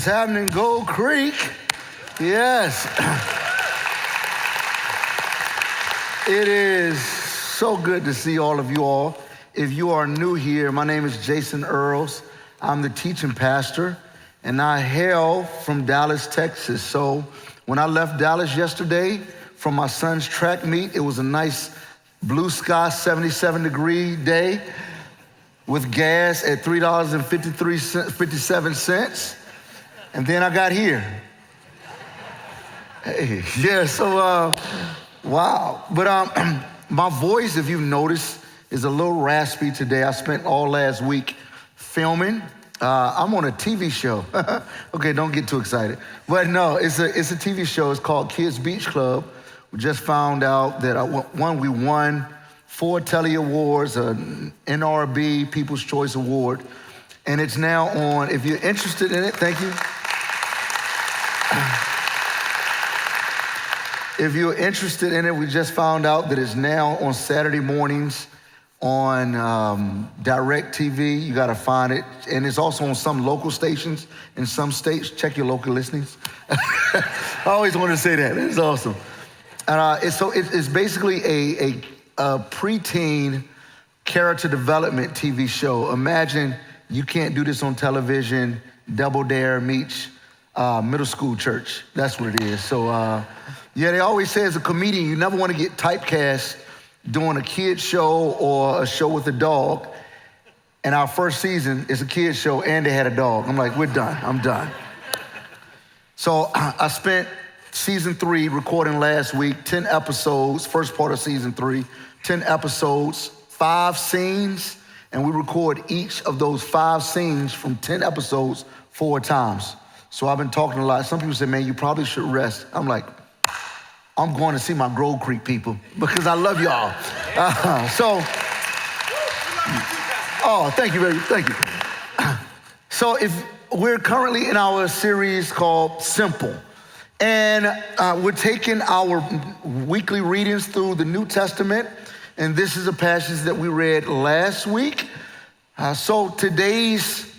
is happening, Gold Creek. Yes. It is so good to see all of you all. If you are new here, my name is Jason Earls. I'm the teaching pastor, and I hail from Dallas, Texas. So when I left Dallas yesterday from my son's track meet, it was a nice blue sky, 77-degree day with gas at $3.57. And then I got here. Hey, yeah, so, wow. But my voice, if you've noticed, is a little raspy today. I spent all last week filming. I'm on a TV show. Okay, don't get too excited. But no, it's a TV show. It's called Kids Beach Club. We just found out that we won 4 Telly Awards, an NRB People's Choice Award, and it's now on. If you're interested in it, thank you. If you're interested in it, we just found out that it's now on Saturday mornings on Direct TV. You got to find it. And it's also on some local stations in some states. Check your local listings. I always wanted to say that. It's awesome. And it's basically a preteen character development TV show. Imagine you can't do this on television. Double Dare meets middle school church. That's what it is. So yeah, they always say as a comedian, you never want to get typecast doing a kid show or a show with a dog. And our first season is a kid show and they had a dog. I'm like, we're done, I'm done. So I spent season 3 recording last week, 10 episodes, first part of season 3, 10 episodes, 5 scenes, and we record each of those 5 scenes from 10 episodes 4 times. So I've been talking a lot. Some people say, man, you probably should rest. I'm like, I'm going to see my Grove Creek people because I love y'all. Thank you. So if we're currently in our series called Simple, and we're taking our weekly readings through the New Testament, and this is a passage that we read last week. So today's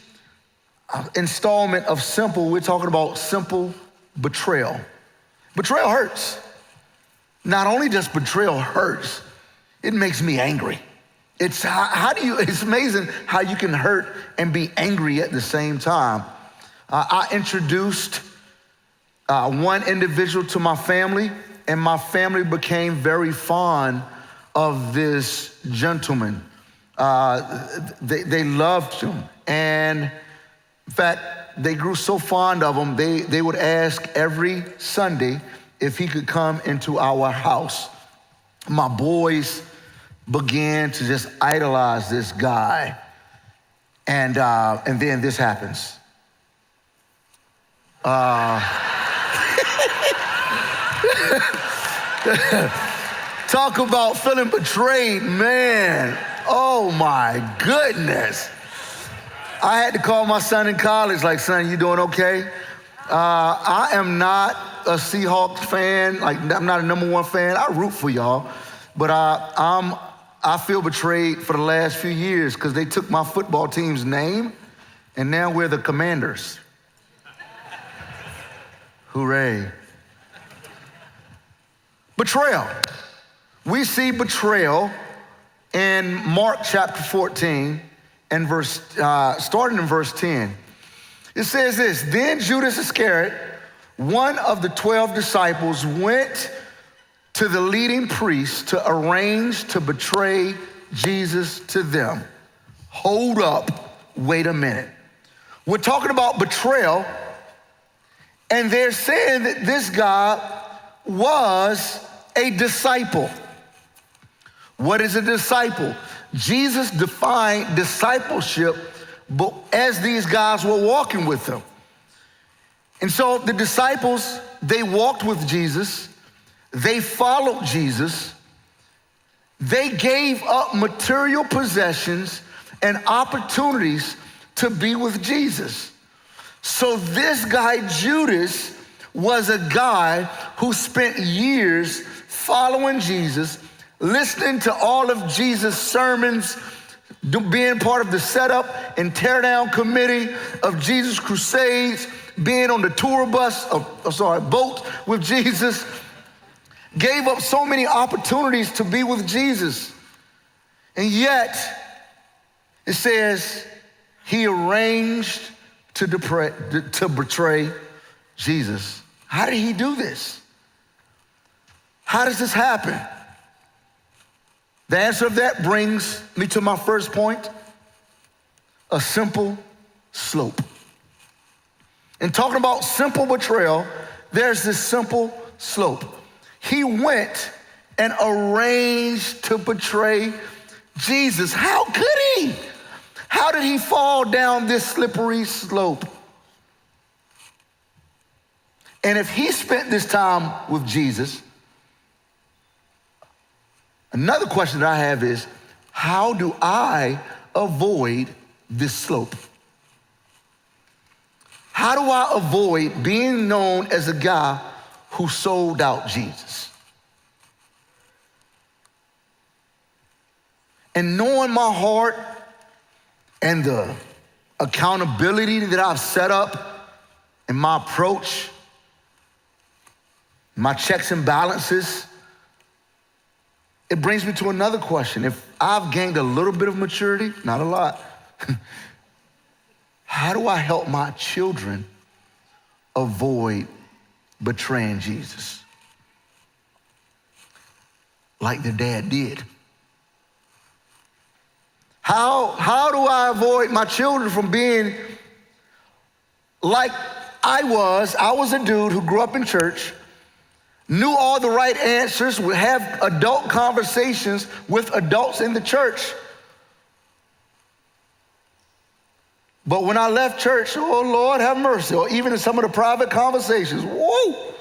installment of Simple, we're talking about simple betrayal. Betrayal hurts. Not only does betrayal hurts, it makes me angry. It's amazing how you can hurt and be angry at the same time. I introduced one individual to my family, and my family became very fond of this gentleman. They loved him, and in fact, they grew so fond of him, they would ask every Sunday if he could come into our house. My boys began to just idolize this guy, and then this happens. Talk about feeling betrayed, man. Oh my goodness. I had to call my son in college, like, son, you doing okay? I am not a Seahawks fan, like I'm not a number 1 fan. I root for y'all, but I feel betrayed for the last few years because they took my football team's name and now we're the Commanders. Hooray. Betrayal. We see betrayal in Mark chapter 14 and starting in verse 10. It says this: then Judas Iscariot, one of the 12 disciples, went to the leading priests to arrange to betray Jesus to them. Hold up, wait a minute. We're talking about betrayal, and they're saying that this guy was a disciple. What is a disciple? Jesus defined discipleship but as these guys were walking with him. And so the disciples, they walked with Jesus, they followed Jesus, they gave up material possessions and opportunities to be with Jesus. So this guy, Judas, was a guy who spent years following Jesus, listening to all of Jesus' sermons, being part of the setup and tear down committee of Jesus' crusades, being on the boat with Jesus, gave up so many opportunities to be with Jesus. And yet, it says he arranged to betray Jesus. How did he do this? How does this happen? The answer of that brings me to my first point, a simple slope. In talking about simple betrayal, there's this simple slope. He went and arranged to betray Jesus. How could he? How did he fall down this slippery slope? And if he spent this time with Jesus, another question that I have is, how do I avoid this slope? How do I avoid being known as a guy who sold out Jesus? And knowing my heart and the accountability that I've set up in my approach, my checks and balances, it brings me to another question. If I've gained a little bit of maturity, not a lot, how do I help my children avoid betraying Jesus like their dad did? How do I avoid my children from being like I was? I was a dude who grew up in church, knew all the right answers, would have adult conversations with adults in the church. But when I left church, oh Lord, have mercy, or even in some of the private conversations, whoa,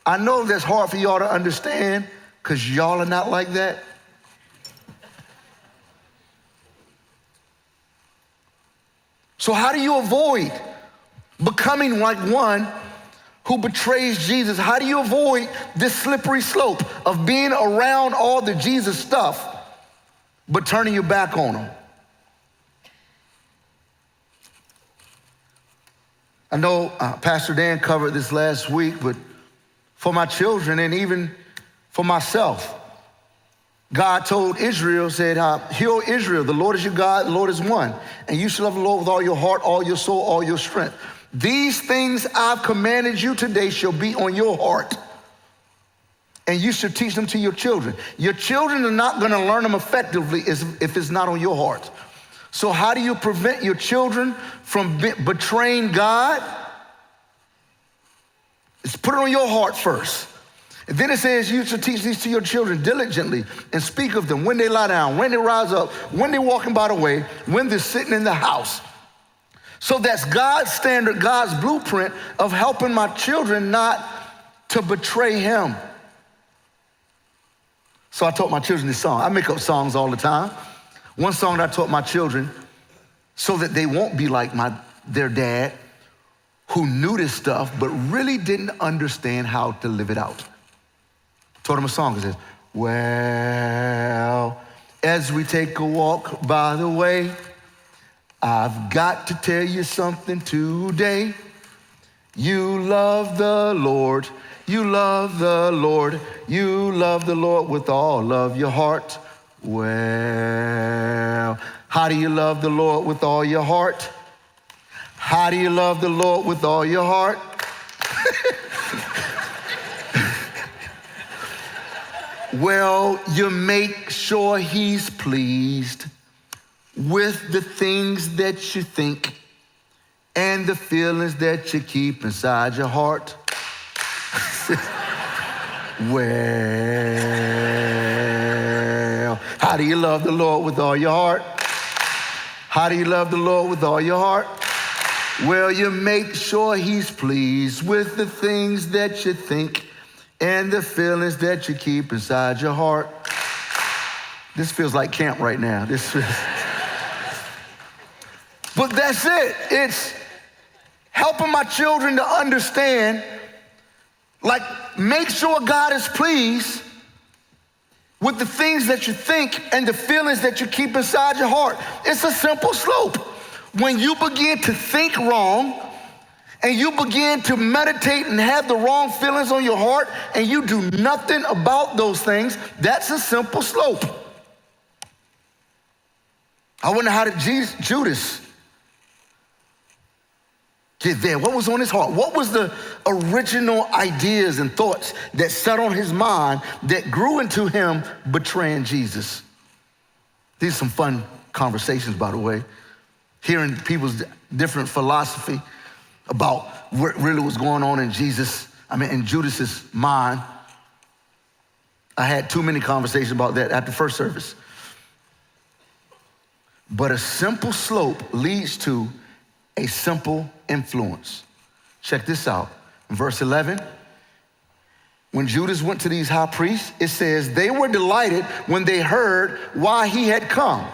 I know that's hard for y'all to understand because y'all are not like that. So how do you avoid becoming like one who betrays Jesus? How do you avoid this slippery slope of being around all the Jesus stuff, but turning your back on him? I know Pastor Dan covered this last week, but for my children and even for myself, God told Israel, said, hear, Israel, the Lord is your God, the Lord is one. And you shall love the Lord with all your heart, all your soul, all your strength. These things I've commanded you today shall be on your heart. And you should teach them to your children. Your children are not gonna learn them effectively if it's not on your heart. So how do you prevent your children from betraying God? It's put it on your heart first. And then it says you should teach these to your children diligently and speak of them when they lie down, when they rise up, when they're walking by the way, when they're sitting in the house. So that's God's standard, God's blueprint of helping my children not to betray him. So I taught my children this song. I make up songs all the time. One song that I taught my children so that they won't be like their dad who knew this stuff but really didn't understand how to live it out. Taught him a song that says, well, as we take a walk by the way, I've got to tell you something today. You love the Lord, you love the Lord, you love the Lord with all of your heart. Well, how do you love the Lord with all your heart? How do you love the Lord with all your heart? Well, you make sure he's pleased with the things that you think and the feelings that you keep inside your heart. Well, how do you love the Lord with all your heart? How do you love the Lord with all your heart? Well, you make sure he's pleased with the things that you think and the feelings that you keep inside your heart. This feels like camp right now. But that's it. It's helping my children to understand, like, make sure God is pleased with the things that you think and the feelings that you keep inside your heart. It's a simple slope. When you begin to think wrong and you begin to meditate and have the wrong feelings on your heart, and you do nothing about those things, that's a simple slope. I wonder how did Judas get there? What was on his heart? What was the original ideas and thoughts that set on his mind that grew into him betraying Jesus? These are some fun conversations, by the way. Hearing people's different philosophy about what really was going on in in Judas's mind. I had too many conversations about that after first service. But a simple slope leads to a simple influence. Check this out. In verse 11, when Judas went to these high priests, it says, they were delighted when they heard why he had come,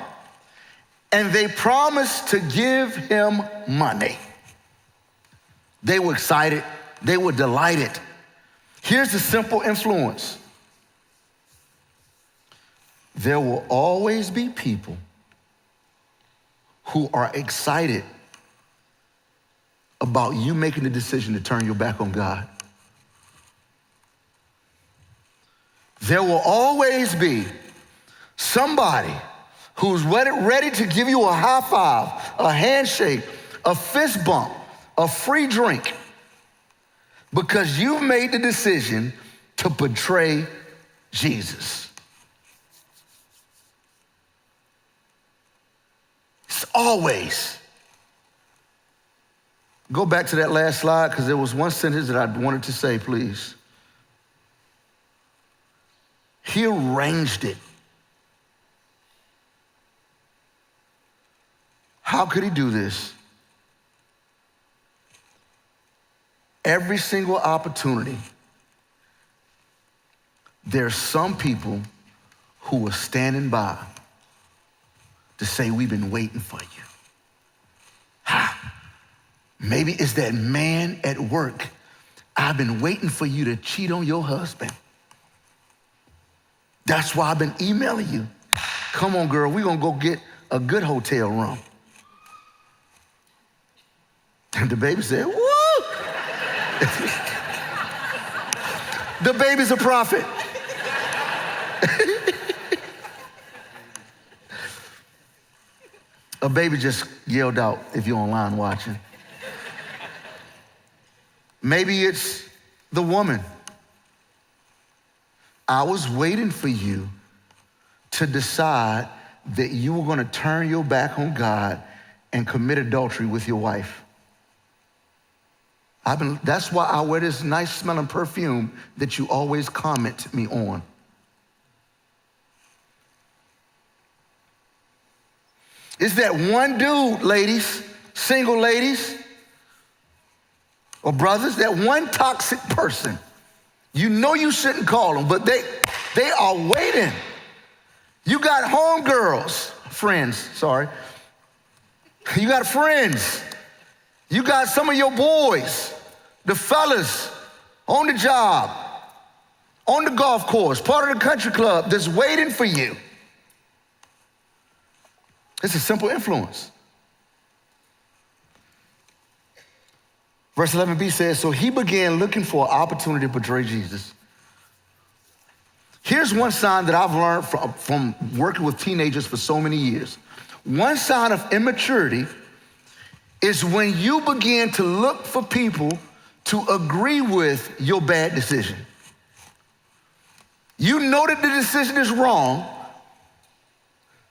and they promised to give him money. They were excited. They were delighted. Here's the simple influence. There will always be people who are excited about you making the decision to turn your back on God. There will always be somebody who's ready to give you a high five, a handshake, a fist bump, a free drink, because you've made the decision to betray Jesus. It's always. Go back to that last slide, because there was one sentence that I wanted to say, please. He arranged it. How could he do this? Every single opportunity, there's some people who are standing by to say, we've been waiting for you. Maybe it's that man at work. I've been waiting for you to cheat on your husband. That's why I've been emailing you. Come on, girl, we're gonna go get a good hotel room. And the baby said, woo! The baby's a prophet. A baby just yelled out, if you're online watching. Maybe it's the woman. I was waiting for you to decide that you were gonna turn your back on God and commit adultery with your wife. That's why I wear this nice smelling perfume that you always comment me on. It's that one dude, ladies, single ladies, or brothers, that one toxic person. You know you shouldn't call them, but they are waiting. You got friends. You got friends. You got some of your boys, the fellas on the job, on the golf course, part of the country club that's waiting for you. It's a simple influence. Verse 11b says, so he began looking for an opportunity to betray Jesus. Here's one sign that I've learned from working with teenagers for so many years. One sign of immaturity is when you begin to look for people to agree with your bad decision. You know that the decision is wrong,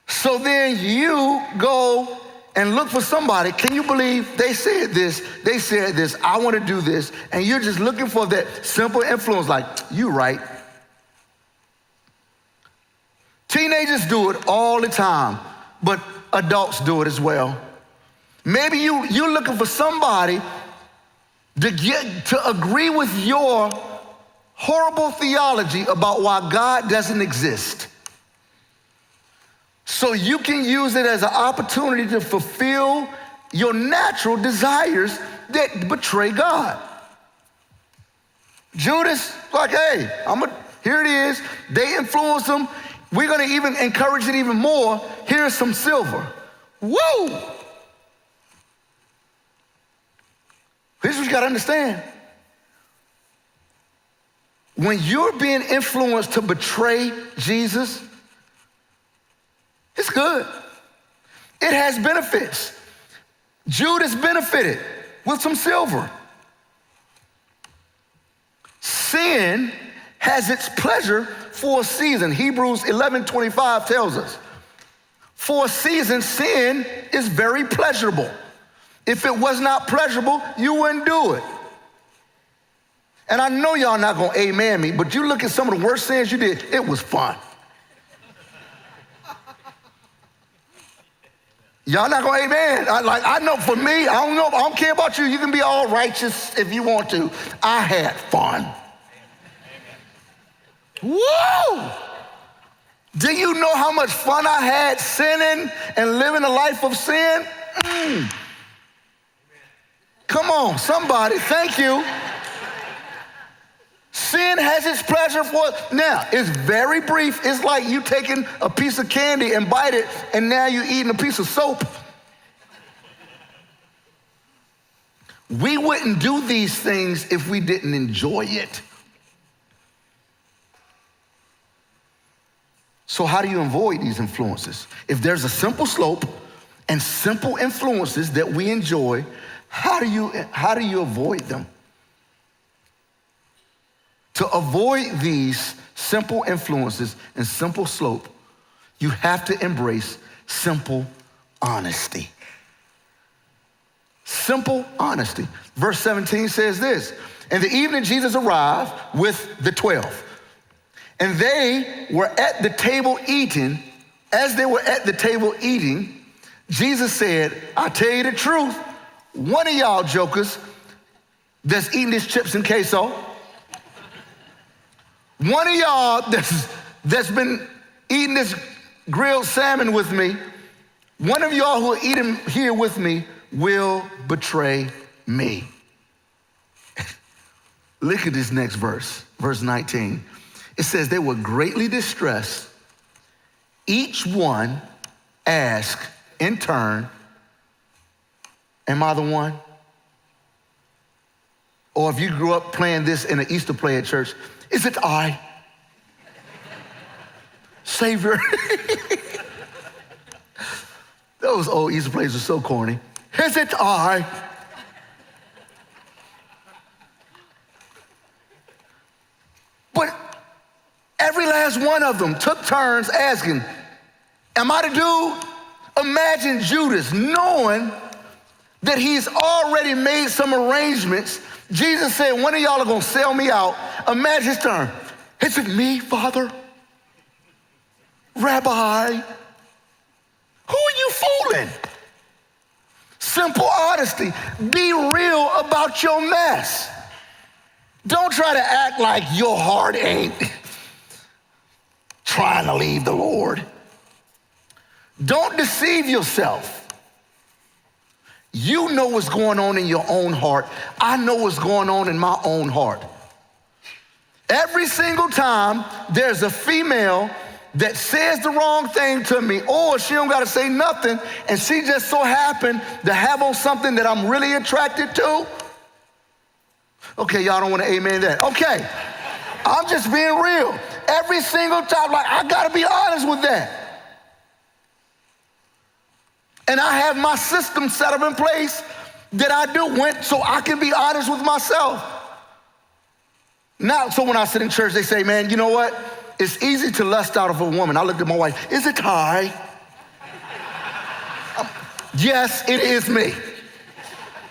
so then you go and look for somebody. Can you believe they said this, I want to do this, and you're just looking for that simple influence like, you right. Teenagers do it all the time, but adults do it as well. Maybe you're looking for somebody to agree with your horrible theology about why God doesn't exist. So you can use it as an opportunity to fulfill your natural desires that betray God. Judas, like, hey, here it is. They influence him. We're gonna even encourage it even more. Here's some silver. Woo! Here's what you got to understand. When you're being influenced to betray Jesus, it's good. It has benefits. Judas benefited with some silver. Sin has its pleasure for a season. Hebrews 11:25 tells us, for a season, sin is very pleasurable. If it was not pleasurable, you wouldn't do it. And I know y'all not gonna amen me, but you look at some of the worst sins you did, it was fun. Y'all not gonna amen. I know for me, I don't care about you. You can be all righteous if you want to. I had fun. Woo! Do you know how much fun I had sinning and living a life of sin? Come on, somebody, thank you. Sin has its pleasure for it. Now, it's very brief. It's like you taking a piece of candy and bite it, and now you're eating a piece of soap. We wouldn't do these things if we didn't enjoy it. So how do you avoid these influences? If there's a simple slope and simple influences that we enjoy, how do you avoid them? To avoid these simple influences and simple slope, you have to embrace simple honesty. Simple honesty. Verse 17 says this, in the evening Jesus arrived with the 12, and they were at the table eating. As they were at the table eating, Jesus said, I'll tell you the truth, one of y'all jokers that's eating these chips and queso, one of y'all that's been eating this grilled salmon with me, one of y'all who are eating here with me will betray me. Look at this next verse, verse 19. It says, they were greatly distressed. Each one asked in turn, am I the one? Or if you grew up playing this in an Easter play at church, is it I? Savior. Those old Easter plays are so corny. Is it I? But every last one of them took turns asking, am I the dude? Imagine Judas knowing that he's already made some arrangements. Jesus said, one of y'all are gonna sell me out. Imagine his turn. Is it me, Father? Rabbi? Who are you fooling? Simple honesty. Be real about your mess. Don't try to act like your heart ain't trying to leave the Lord. Don't deceive yourself. You know what's going on in your own heart. I know what's going on in my own heart. Every single time there's a female that says the wrong thing to me, or she don't gotta say nothing, and she just so happened to have on something that I'm really attracted to. Okay, y'all don't wanna amen that. Okay, I'm just being real. Every single time, like, I gotta be honest with that. And I have my system set up in place that I do so I can be honest with myself. Now, so when I sit in church, they say, man, you know what? It's easy to lust out of a woman. I looked at my wife, is it I? Yes, it is me.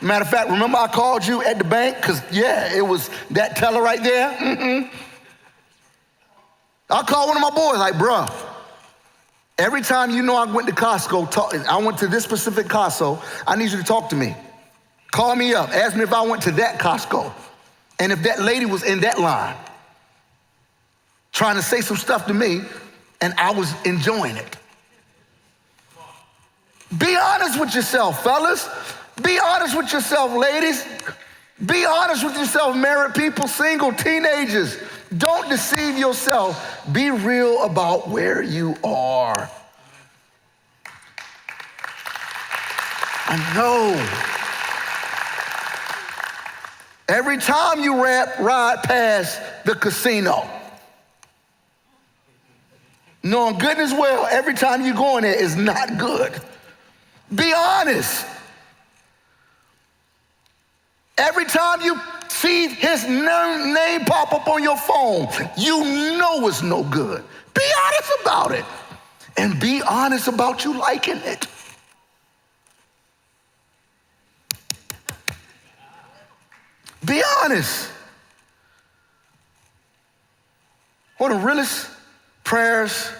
Matter of fact, remember I called you at the bank? Because, yeah, it was that teller right there. I called one of my boys, like, bruh, every time you know I went to Costco, I went to this specific Costco, I need you to talk to me. Call me up, ask me if I went to that Costco, and if that lady was in that line, trying to say some stuff to me, and I was enjoying it. Be honest with yourself, fellas. Be honest with yourself, ladies. Be honest with yourself, married people, single, teenagers. Don't deceive yourself. Be real about where you are. I know. Every time you ride past the casino, knowing goodness well, every time you go in there is not good. Be honest. Every time you see his name pop up on your phone, you know it's no good. Be honest about it. And be honest about you liking it. Be honest. One of the realest prayers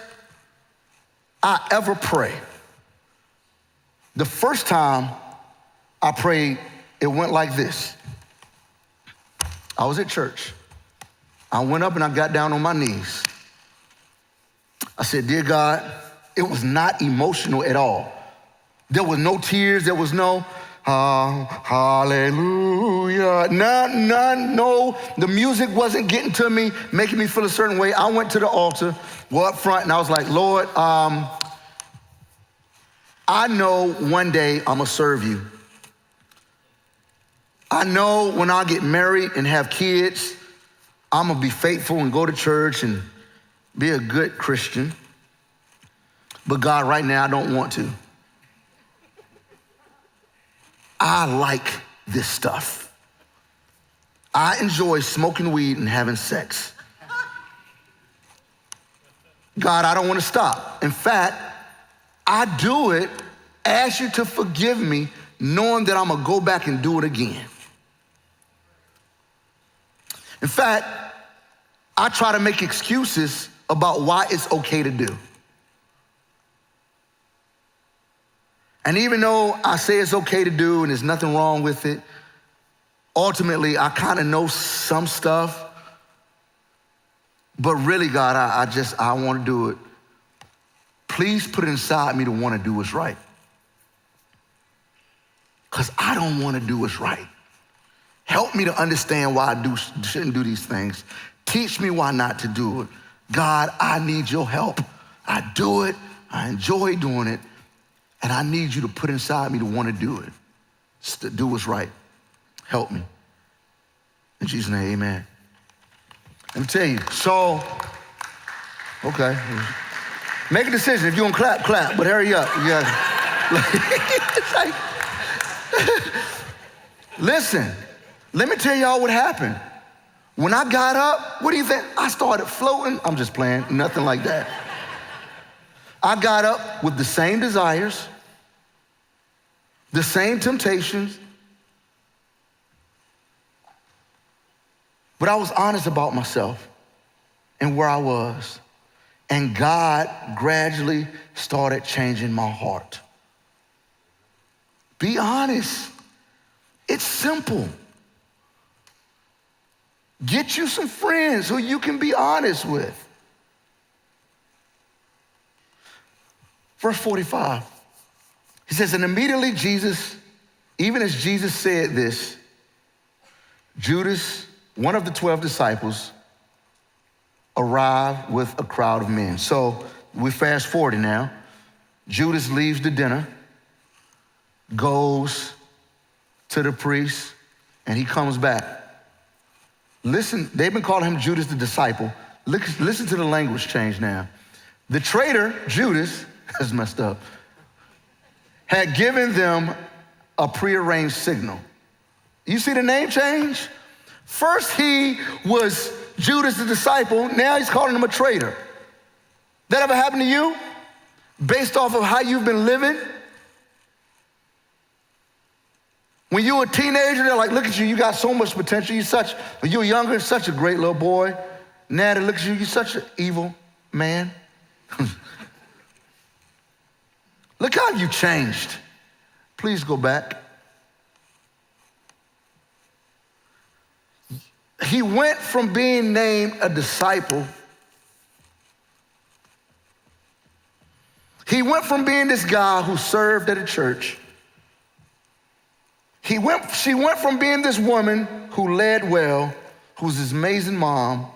I ever pray. The first time I prayed, it went like this. I was at church. I went up and I got down on my knees. I said, dear God, it was not emotional at all. There was no tears. There was no hallelujah. None, no. The music wasn't getting to me, making me feel a certain way. I went to the altar, up front, and I was like, Lord, I know one day I'm gonna serve you. I know when I get married and have kids, I'm gonna be faithful and go to church and be a good Christian. But God, right now, I don't want to. I like this stuff. I enjoy smoking weed and having sex. God, I don't want to stop. In fact, I do it, ask you to forgive me, knowing that I'm gonna go back and do it again. In fact, I try to make excuses about why it's okay to do. And even though I say it's okay to do and there's nothing wrong with it, ultimately I kind of know some stuff, but really, God, I want to do it. Please put it inside me to want to do what's right. Because I don't want to do what's right. Help me to understand why I shouldn't do these things. Teach me why not to do it. God, I need your help. I do it, I enjoy doing it, and I need you to put inside me to want to do it. Just to do what's right. Help me. In Jesus' name, amen. Let me tell you, so, okay. Make a decision. If you're gonna clap, clap, but hurry up. You gotta, listen, let me tell y'all what happened. When I got up, what do you think? I started floating. I'm just playing, nothing like that. I got up with the same desires, the same temptations, but I was honest about myself and where I was. And God gradually started changing my heart. Be honest. It's simple. Get you some friends who you can be honest with. Verse 45, he says, and immediately Jesus, even as Jesus said this, Judas, one of the 12 disciples, arrived with a crowd of men. So we fast forwarding now. Judas leaves the dinner, goes to the priest, and he comes back. Listen, they've been calling him Judas the disciple. Listen to the language change now. The traitor, Judas, that's messed up, had given them a prearranged signal. You see the name change? First he was Judas the disciple, now he's calling him a traitor. That ever happened to you? Based off of how you've been living? When you were a teenager, they're like, look at you, you got so much potential. When you were younger, such a great little boy. Now they look at you, you're such an evil man. Look how you changed. Please go back. He went from being named a disciple. He went from being this guy who served at a church. She went from being this woman who led well, who's this amazing mom,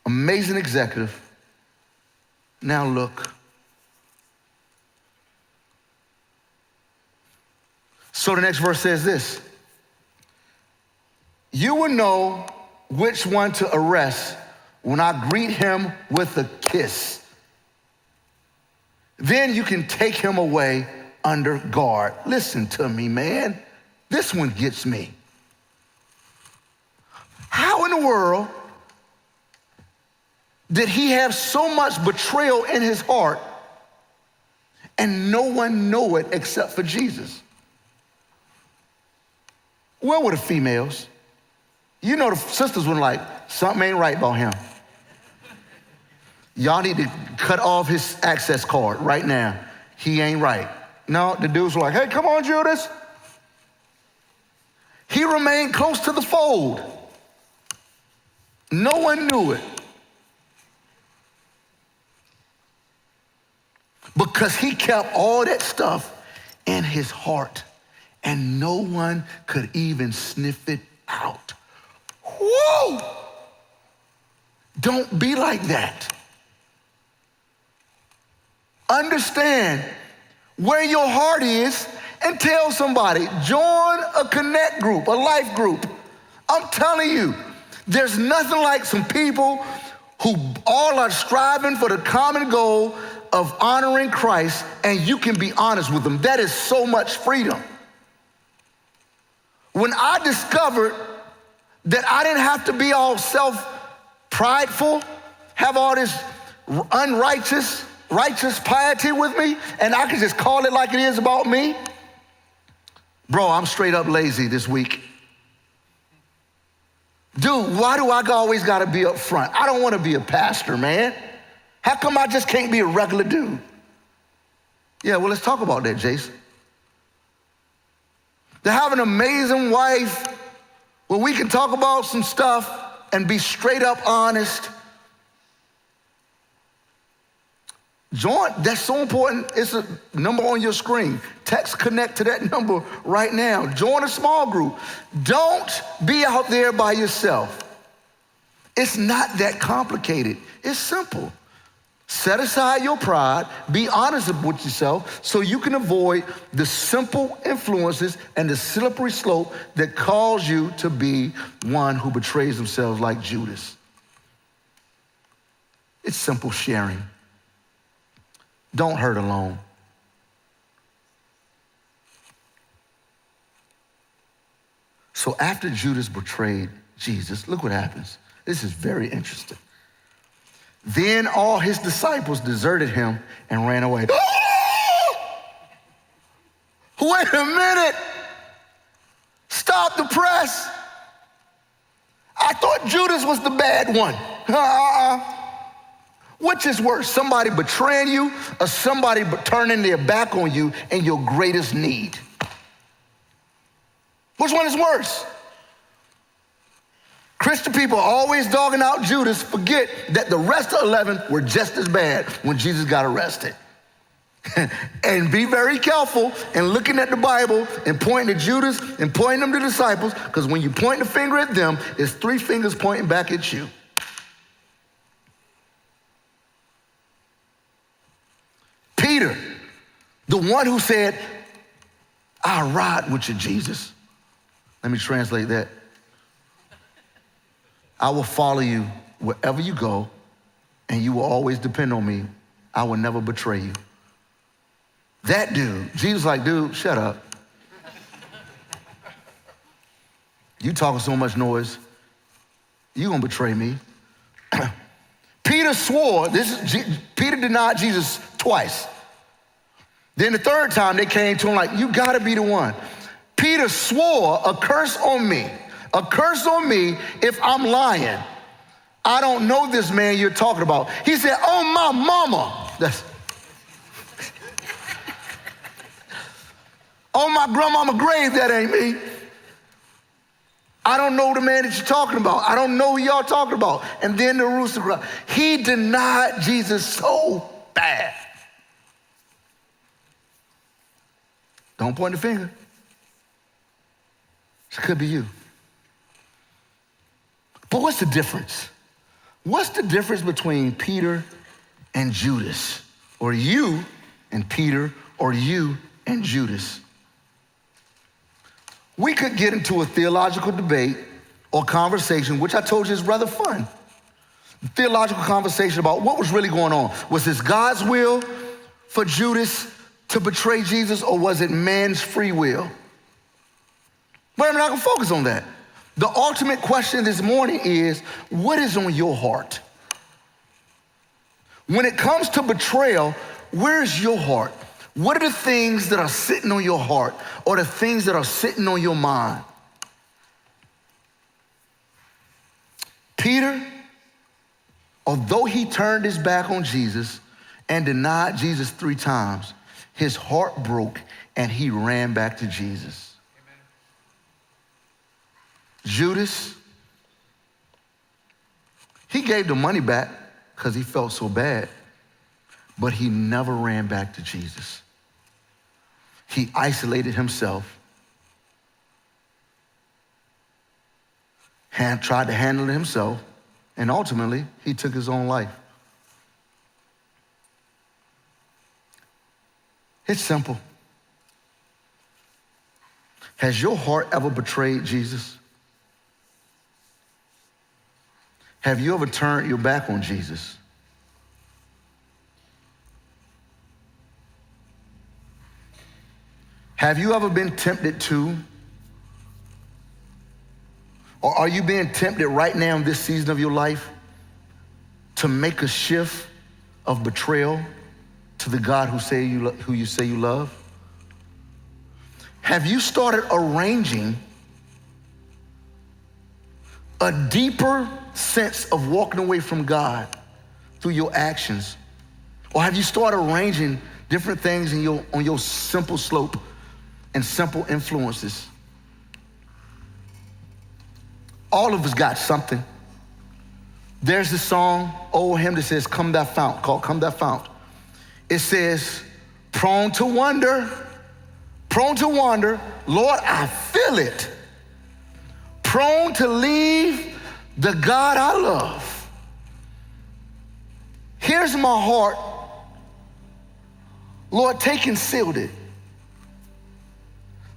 amazing executive. Now look. So the next verse says this. You will know which one to arrest when I greet him with a kiss. Then you can take him away under guard. Listen to me, man. This one gets me. How in the world did he have so much betrayal in his heart and no one know it except for Jesus? Where were the females? You know the sisters were like, something ain't right about him. Y'all need to cut off his access card right now. He ain't right. No, the dudes were like, hey, come on, Judas. He remained close to the fold. No one knew it. Because he kept all that stuff in his heart and no one could even sniff it out. Whoa! Don't be like that. Understand where your heart is and tell somebody. Join a connect group, a life group. I'm telling you, there's nothing like some people who all are striving for the common goal of honoring Christ, and you can be honest with them. That is so much freedom. When I discovered that I didn't have to be all self-prideful, have all this righteous piety with me, and I could just call it like it is about me, bro, I'm straight up lazy this week. Dude, why do I always gotta be up front? I don't wanna be a pastor, man. How come I just can't be a regular dude? Yeah, well, let's talk about that, Jason. To have an amazing wife where we can talk about some stuff and be straight up honest. Join, that's so important. It's a number on your screen. Text connect to that number right now. Join a small group. Don't be out there by yourself. It's not that complicated. It's simple. Set aside your pride, be honest with yourself so you can avoid the simple influences and the slippery slope that cause you to be one who betrays themselves like Judas. It's simple sharing. Don't hurt alone. So after Judas betrayed Jesus, look what happens. This is very interesting. Then all his disciples deserted him and ran away. Wait a minute. Stop the press. I thought Judas was the bad one. Which is worse, somebody betraying you or somebody turning their back on you in your greatest need? Which one is worse? Christian people always dogging out Judas, forget that the rest of 11 were just as bad when Jesus got arrested. And be very careful in looking at the Bible and pointing to Judas and pointing them to the disciples, because when you point the finger at them, it's 3 fingers pointing back at you. Peter, the one who said, I'll ride with you, Jesus. Let me translate that. I will follow you wherever you go, and you will always depend on me. I will never betray you. That dude, Jesus like, dude, shut up. You talking so much noise. You gonna betray me. Peter swore, Peter denied Jesus twice. Then the third time they came to him like, you gotta be the one. Peter swore a curse on me if I'm lying. I don't know this man you're talking about. He said, oh, my mama. On my grandmama grave, that ain't me. I don't know the man that you're talking about. I don't know who y'all talking about. And then the rooster crowd. He denied Jesus so bad. Don't point the finger. It could be you. But what's the difference? What's the difference between Peter and Judas? Or you and Peter, or you and Judas? We could get into a theological debate or conversation, which I told you is rather fun. Theological conversation about what was really going on. Was this God's will for Judas to betray Jesus, or was it man's free will? But I'm not gonna focus on that. The ultimate question this morning is, what is on your heart? When it comes to betrayal, where is your heart? What are the things that are sitting on your heart, or the things that are sitting on your mind? Peter, although he turned his back on Jesus and denied Jesus 3 times, his heart broke and he ran back to Jesus. Amen. Judas, he gave the money back because he felt so bad, but he never ran back to Jesus. He isolated himself and tried to handle it himself, and ultimately, he took his own life. It's simple. Has your heart ever betrayed Jesus? Have you ever turned your back on Jesus? Have you ever been tempted to, or are you being tempted right now in this season of your life to make a shift of betrayal to the God who you say you love? Have you started arranging a deeper sense of walking away from God through your actions? Or have you started arranging different things on your simple slope and simple influences? All of us got something. There's this song, old hymn that says, Come Thou Fount, called Come Thou Fount. It says, prone to wander, Lord, I feel it. Prone to leave the God I love. Here's my heart. Lord, take and seal it.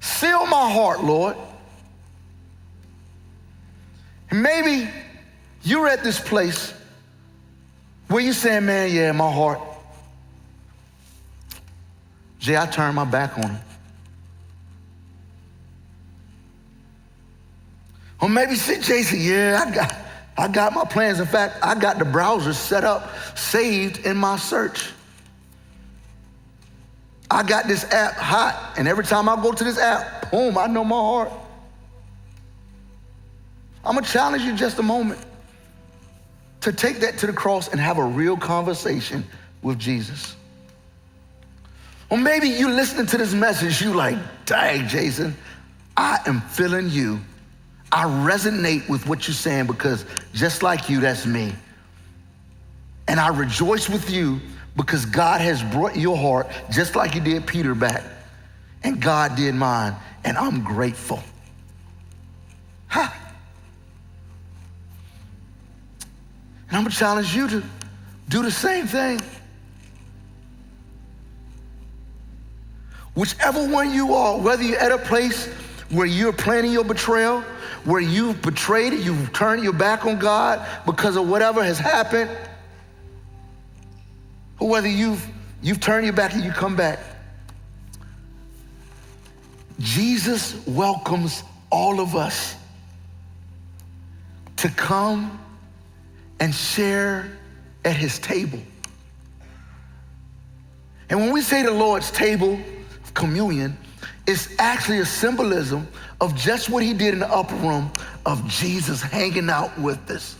Seal my heart, Lord. And maybe you're at this place where you're saying, man, yeah, my heart, Jay, I turned my back on him. Or maybe Jay said, yeah, I got my plans. In fact, I got the browser set up, saved in my search. I got this app hot, and every time I go to this app, boom, I know my heart. I'm gonna challenge you just a moment to take that to the cross and have a real conversation with Jesus. Or maybe you listening to this message, you like, dang, Jason, I am feeling you. I resonate with what you're saying because just like you, that's me. And I rejoice with you because God has brought your heart just like he did Peter back. And God did mine, and I'm grateful. And I'm gonna challenge you to do the same thing. Whichever one you are, whether you're at a place where you're planning your betrayal, where you've betrayed it, you've turned your back on God because of whatever has happened, or whether you've turned your back and you come back, Jesus welcomes all of us to come and share at his table. And when we say the Lord's table, communion, it's actually a symbolism of just what he did in the upper room of Jesus hanging out with us,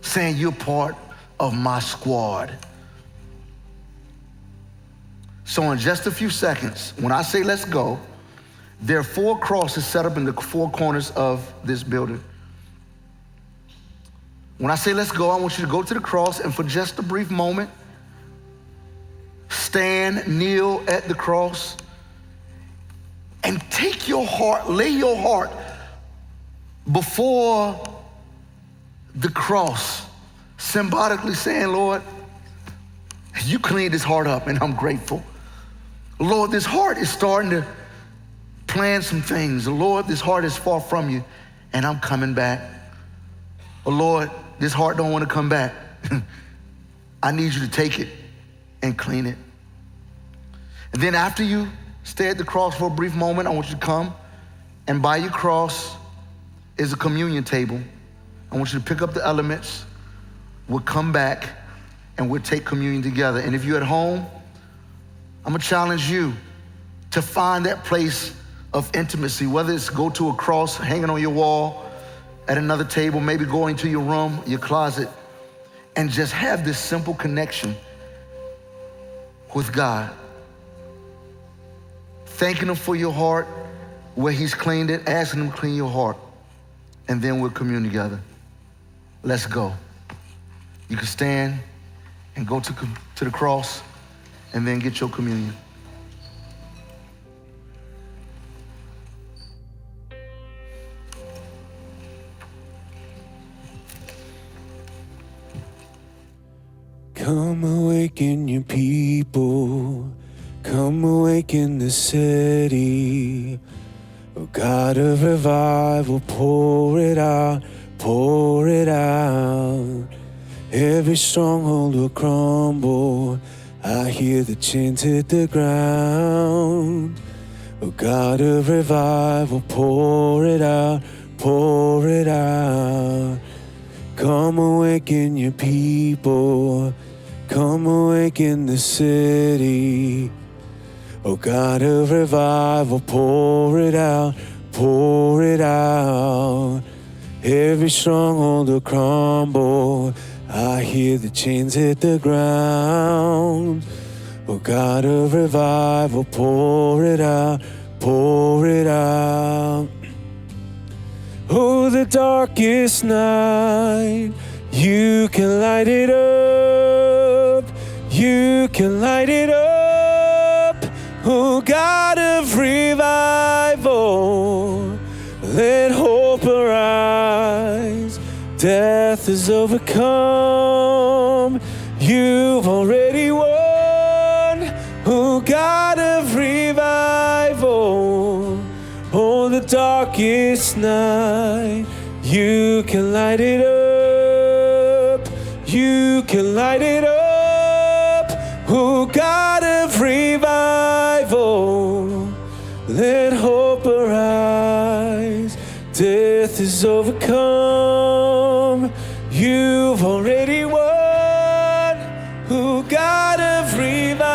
saying, you're part of my squad. So in just a few seconds, when I say let's go, there are 4 crosses set up in the 4 corners of this building. When I say let's go, I want you to go to the cross and for just a brief moment, stand, kneel at the cross, and take your heart, lay your heart before the cross, symbolically saying, Lord, you cleaned this heart up and I'm grateful. Lord, this heart is starting to plan some things. Lord, this heart is far from you and I'm coming back. Oh Lord, this heart don't want to come back. I need you to take it and clean it. And then after you stay at the cross for a brief moment, I want you to come, and by your cross is a communion table. I want you to pick up the elements. We'll come back and we'll take communion together. And if you're at home, I'm gonna challenge you to find that place of intimacy, whether it's go to a cross hanging on your wall, at another table, maybe go into your room, your closet, and just have this simple connection with God. Thanking him for your heart, where he's cleaned it, asking him to clean your heart, and then we'll commune together. Let's go. You can stand and go to the cross and then get your communion. Come awaken your people, come awaken the city. Oh God of revival, pour it out, pour it out. Every stronghold will crumble, I hear the chains hit the ground. Oh God of revival, pour it out, pour it out. Come awaken your people, come awaken the city. Oh God of revival, pour it out, pour it out. Every stronghold will crumble, I hear the chains hit the ground. Oh God of revival, pour it out, pour it out. Oh, the darkest night, you can light it up, you can light it up. Oh, God of revival, let hope arise. Death is overcome, you've already won. Oh, God of revival, oh, the darkest night, you can light it up, you can light it up. Oh, God of revival, let hope arise. Death is overcome, you've already won. Oh, God of revival.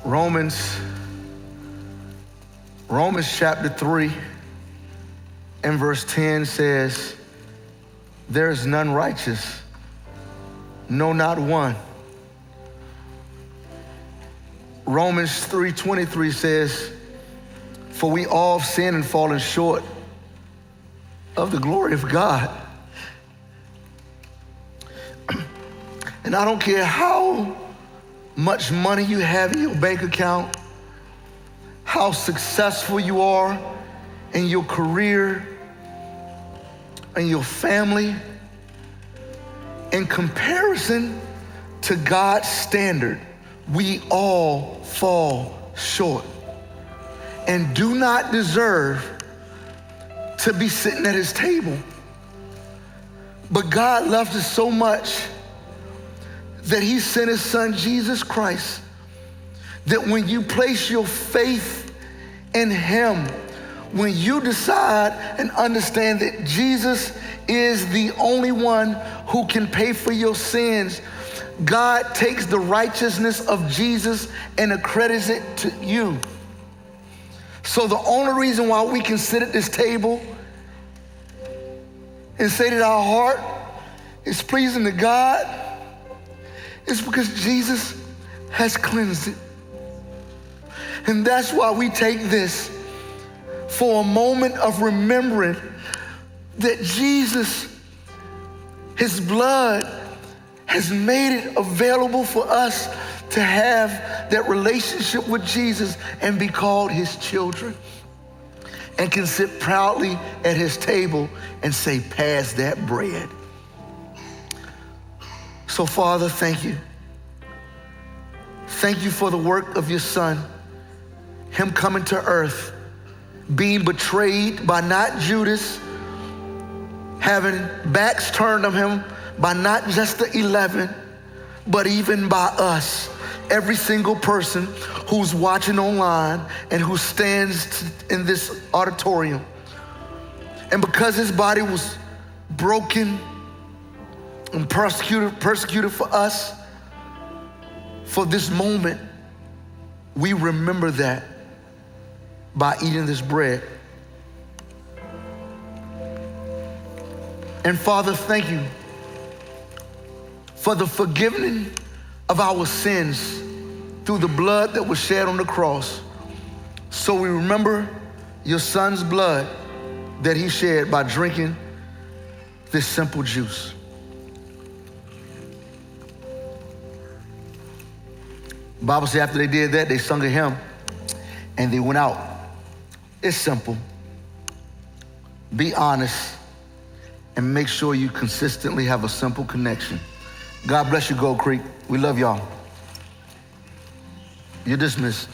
Romans chapter 3 and verse 10 says, there is none righteous, no, not one. Romans 3:23 says, for we all have sinned and fallen short of the glory of God. And I don't care how much money you have in your bank account, how successful you are in your career and your family, in comparison to God's standard, we all fall short and do not deserve to be sitting at his table. But God loved us so much that he sent his son, Jesus Christ, that when you place your faith in him, when you decide and understand that Jesus is the only one who can pay for your sins, God takes the righteousness of Jesus and accredits it to you. So the only reason why we can sit at this table and say that our heart is pleasing to God is because Jesus has cleansed it. And that's why we take this for a moment of remembering that Jesus, his blood has made it available for us to have that relationship with Jesus and be called his children. and can sit proudly at his table and say, pass that bread. So Father, thank you. Thank you for the work of your son, him coming to earth, being betrayed by not Judas, having backs turned on him by not just the 11, but even by us. Every single person who's watching online and who stands in this auditorium. And because his body was broken and persecuted for us, for this moment, we remember that by eating this bread. And Father, thank you for the forgiving of our sins through the blood that was shed on the cross. So we remember your son's blood that he shed by drinking this simple juice. The Bible says after they did that, they sung a hymn and they went out. It's simple. Be honest and make sure you consistently have a simple connection. God bless you, Gold Creek. We love y'all. You're dismissed.